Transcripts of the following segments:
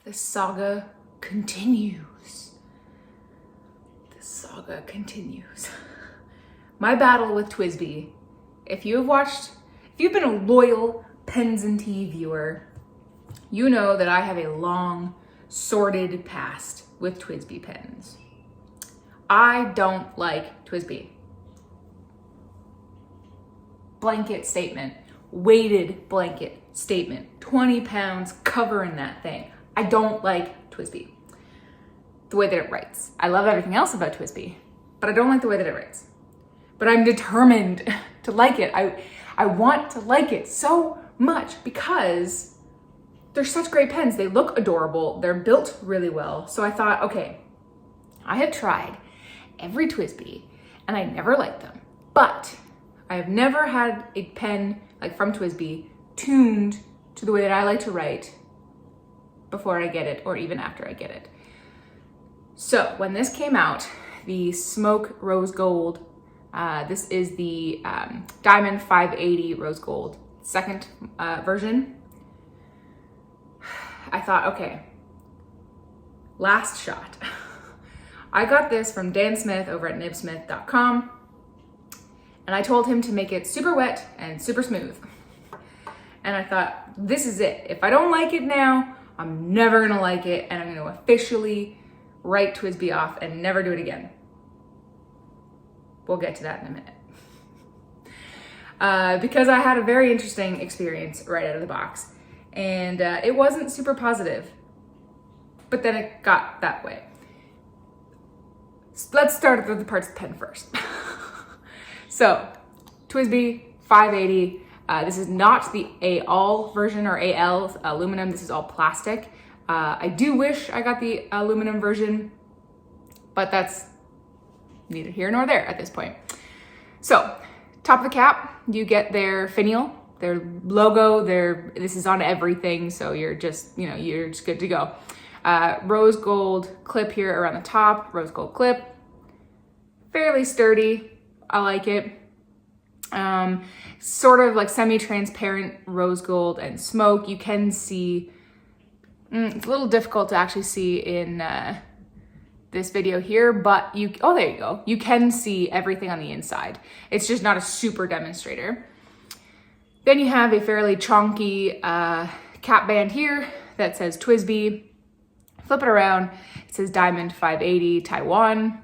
the saga continues. The saga continues. My battle with TWSBI. If you've been a loyal Pens and Tea viewer, you know that I have a long, sordid past with TWSBI pens. I don't like TWSBI. Blanket statement, weighted blanket statement, 20 pounds covering that thing. I don't like TWSBI. The way that it writes. I love everything else about TWSBI, but I don't like the way that it writes. But I'm determined to like it. I want to like it so much because they're such great pens. They look adorable. They're built really well. So I thought, okay, I have tried every TWSBI and I never liked them, but I have never had a pen like from TWSBI tuned to the way that I like to write before I get it or even after I get it. So when this came out, the Smoke Rose Gold, this is the Diamond 580 Rose Gold, second version. I thought, okay, last shot. I got this from Dan Smith over at nibsmith.com, and I told him to make it super wet and super smooth. And I thought, this is it. If I don't like it now, I'm never gonna like it, and I'm gonna officially write TWSBI off and never do it again. We'll get to that in a minute. Because I had a very interesting experience right out of the box, and it wasn't super positive, but then it got that way. So let's start with the parts of the pen first. So, TWSBI 580. This is not the AL version or AL aluminum. This is all plastic. I do wish I got the aluminum version, but that's neither here nor there at this point. So, top of the cap, you get their finial, their logo. This is on everything, so you're just good to go. Rose gold clip here around the top. Rose gold clip, fairly sturdy. I like it. Sort of like semi-transparent rose gold and smoke. You can see, it's a little difficult to actually see in this video here, but oh, there you go. You can see everything on the inside. It's just not a super demonstrator. Then you have a fairly chonky cap band here that says TWSBI. Flip it around, it says Diamond 580 Taiwan.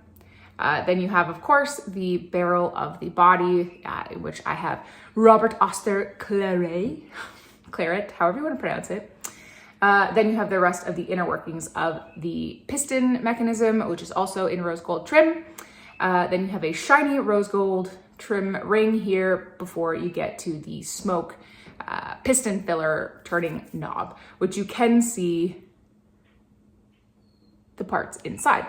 Then you have, of course, the barrel of the body, in which I have Robert Oster Claret, however you want to pronounce it. Then you have the rest of the inner workings of the piston mechanism, which is also in rose gold trim. Then you have a shiny rose gold trim ring here before you get to the smoke piston filler turning knob, which you can see the parts inside.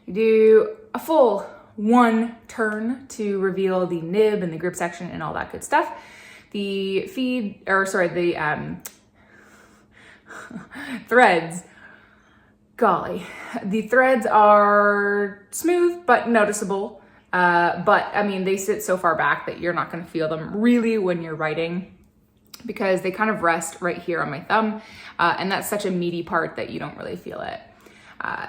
You do a full one turn to reveal the nib and the grip section and all that good stuff. The threads, golly, the threads are smooth but noticeable. But I mean, they sit so far back that you're not going to feel them really when you're writing, because they kind of rest right here on my thumb. And that's such a meaty part that you don't really feel it.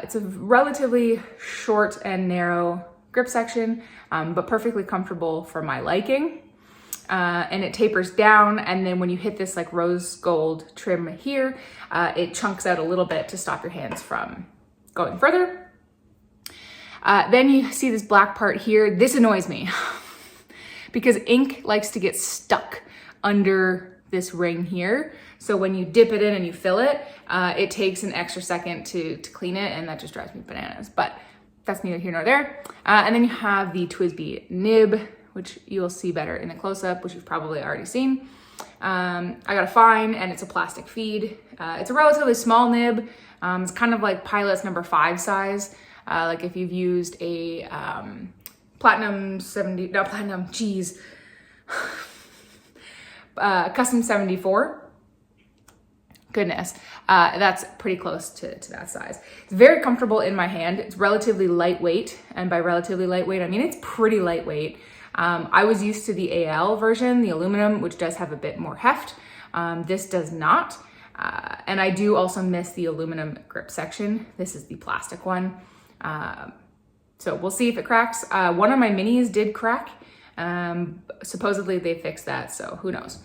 It's a relatively short and narrow grip section, but perfectly comfortable for my liking. And it tapers down, and then when you hit this like rose gold trim here, it chunks out a little bit to stop your hands from going further. Then you see this black part here. This annoys me because ink likes to get stuck under this ring here. So when you dip it in and you fill it, it takes an extra second to clean it, and that just drives me bananas, but that's neither here nor there. And then you have the TWSBI Nib, which you'll see better in the close-up, which you've probably already seen. I got a fine, and it's a plastic feed. It's a relatively small nib. It's kind of like Pilot's number 5 size. Like if you've used a Custom 74. Goodness, that's pretty close to that size. It's very comfortable in my hand. It's relatively lightweight, and by relatively lightweight, I mean it's pretty lightweight. I was used to the AL version, the aluminum, which does have a bit more heft. This does not. And I do also miss the aluminum grip section. This is the plastic one. So we'll see if it cracks. One of my minis did crack. Supposedly they fixed that, so who knows.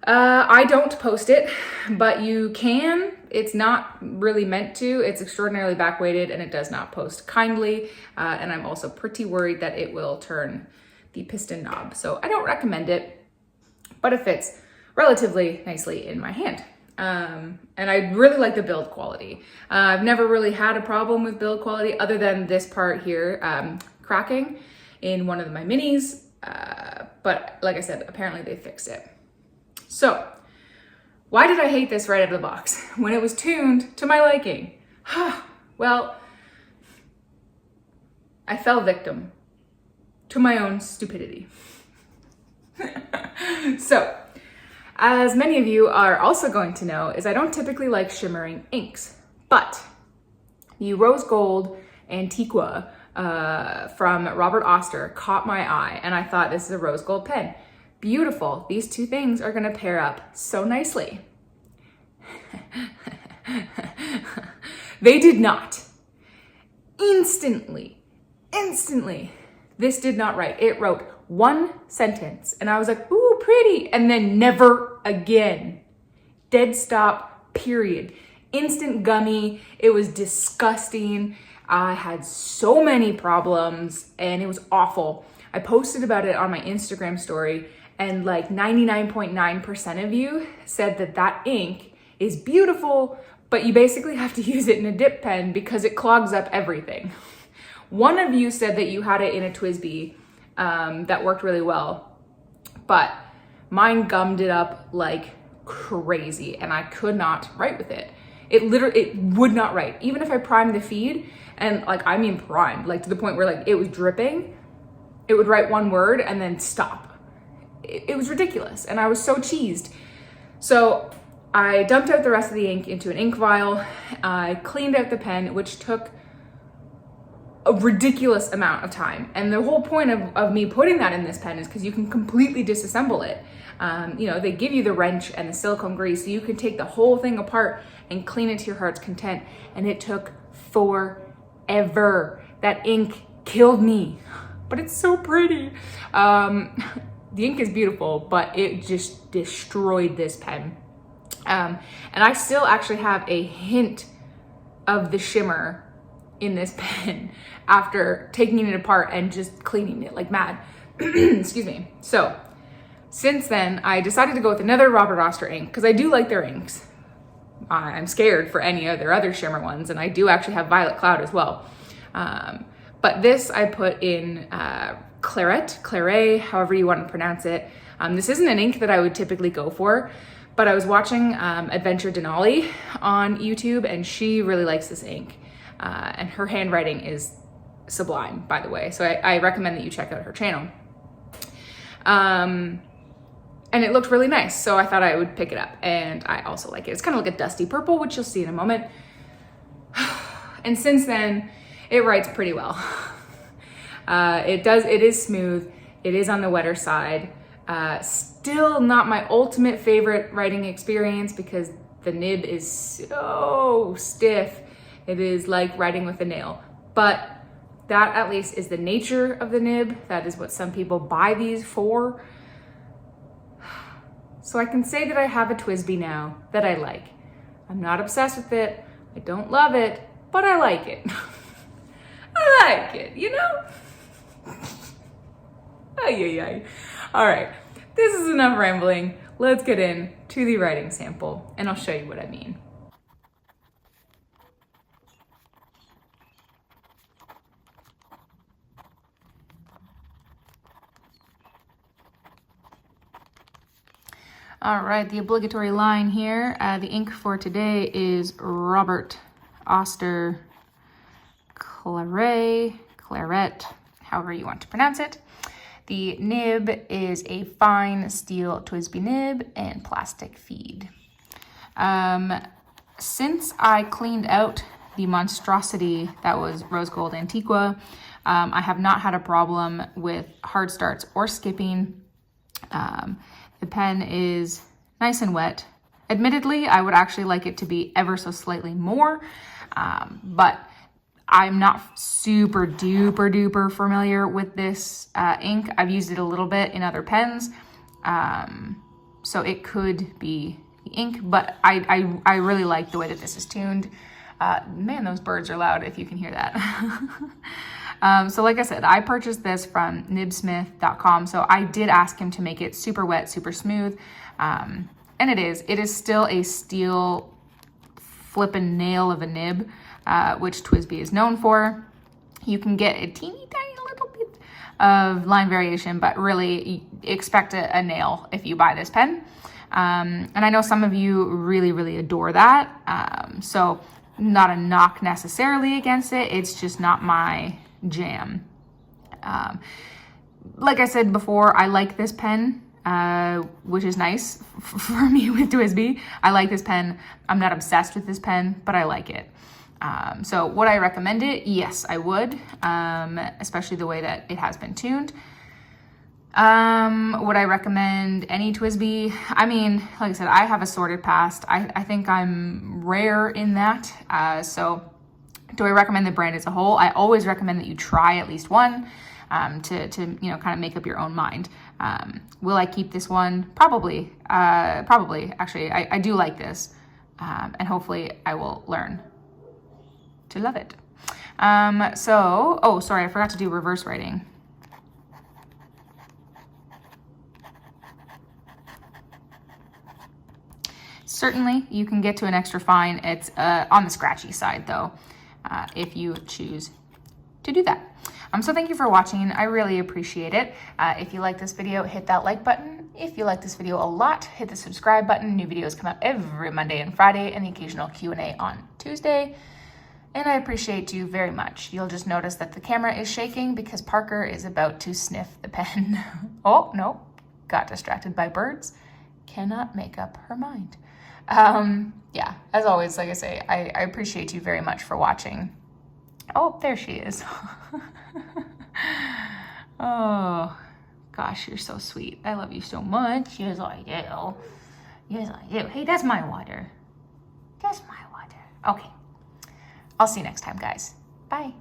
I don't post it, but you can. It's not really meant to. It's extraordinarily back-weighted and it does not post kindly. And I'm also pretty worried that it will turn the piston knob. So I don't recommend it, but it fits relatively nicely in my hand. And I really like the build quality. I've never really had a problem with build quality other than this part here cracking in one of my minis. But like I said, apparently they fixed it. So why did I hate this right out of the box when it was tuned to my liking? Well, I fell victim to my own stupidity. So, as many of you are also going to know, is I don't typically like shimmering inks, but the rose gold Antiqua from Robert Oster caught my eye, and I thought, this is a rose gold pen. Beautiful. These two things are going to pair up so nicely. They did not. Instantly, this did not write. It wrote one sentence, and I was like, ooh, pretty, and then never again. Dead stop, period. Instant gummy. It was disgusting. I had so many problems, and it was awful. I posted about it on my Instagram story, and like 99.9% of you said that that ink is beautiful, but you basically have to use it in a dip pen because it clogs up everything. One of you said that you had it in a TWSBI that worked really well, but mine gummed it up like crazy and I could not write with it. It would not write. Even if I primed the feed, and like, I mean primed, like to the point where like it was dripping, it would write one word and then stop. It was ridiculous, and I was so cheesed. So I dumped out the rest of the ink into an ink vial. I cleaned out the pen, which took a ridiculous amount of time. And the whole point of me putting that in this pen is because you can completely disassemble it. You know, they give you the wrench and the silicone grease, so you can take the whole thing apart and clean it to your heart's content. And it took forever. That ink killed me, but it's so pretty. The ink is beautiful, but it just destroyed this pen. And I still actually have a hint of the shimmer in this pen after taking it apart and just cleaning it like mad. Excuse me. So since then, I decided to go with another Robert Oster ink because I do like their inks. I'm scared for any of their other shimmer ones, and I do actually have Violet Cloud as well. But this I put in Claret, however you want to pronounce it. This isn't an ink that I would typically go for, but I was watching Adventure Denali on YouTube, and she really likes this ink. And her handwriting is sublime, by the way. So I recommend that you check out her channel. And it looked really nice, so I thought I would pick it up. And I also like it. It's kind of like a dusty purple, which you'll see in a moment. And since then, it writes pretty well. It is smooth. It is on the wetter side. Still not my ultimate favorite writing experience because the nib is so stiff. It is like writing with a nail, but that at least is the nature of the nib. That is what some people buy these for. So I can say that I have a TWSBI now that I like. I'm not obsessed with it. I don't love it, but I like it. I like it, you know? Ay. All right, this is enough rambling. Let's get into the writing sample and I'll show you what I mean. All right, the obligatory line here. The ink for today is Robert Oster Claret, however you want to pronounce it. The nib is a fine steel TWSBI nib and plastic feed. Since I cleaned out the monstrosity that was rose gold Antiqua, I have not had a problem with hard starts or skipping. The pen is nice and wet. Admittedly, I would actually like it to be ever so slightly more, but I'm not super duper duper familiar with this ink. I've used it a little bit in other pens, so it could be the ink, but I really like the way that this is tuned. Man, those birds are loud if you can hear that. So like I said, I purchased this from nibsmith.com, so I did ask him to make it super wet, super smooth, and it is still a steel flippin' nail of a nib, which TWSBI is known for. You can get a teeny tiny little bit of line variation, but really expect a nail if you buy this pen. And I know some of you really, really adore that. So not a knock necessarily against it. It's just not my jam. Like I said before, I like this pen, which is nice for me with TWSBI. I like this pen. I'm not obsessed with this pen, but I like it. So would I recommend it? Yes, I would, especially the way that it has been tuned. Would I recommend any TWSBI? I mean, like I said, I have a sorted past. I think I'm rare in that. So do I recommend the brand as a whole? I always recommend that you try at least one, to kind of make up your own mind. Will I keep this one? Probably. Actually, I do like this, and hopefully I will learn to love it. Oh, sorry, I forgot to do reverse writing. Certainly, you can get to an extra fine. It's on the scratchy side, though, if you choose to do that. So thank you for watching. I really appreciate it. If you like this video, hit that like button. If you like this video a lot, hit the subscribe button. New videos come out every Monday and Friday, and the occasional Q&A on Tuesday. And I appreciate you very much. You'll just notice that the camera is shaking because Parker is about to sniff the pen. Oh, no, got distracted by birds. Cannot make up her mind. Yeah, as always, like I say, I appreciate you very much for watching. Oh, there she is. Oh, gosh, you're so sweet. I love you so much. Yes, I do. Yes, I do. Hey, that's my water. That's my water. Okay. I'll see you next time, guys. Bye.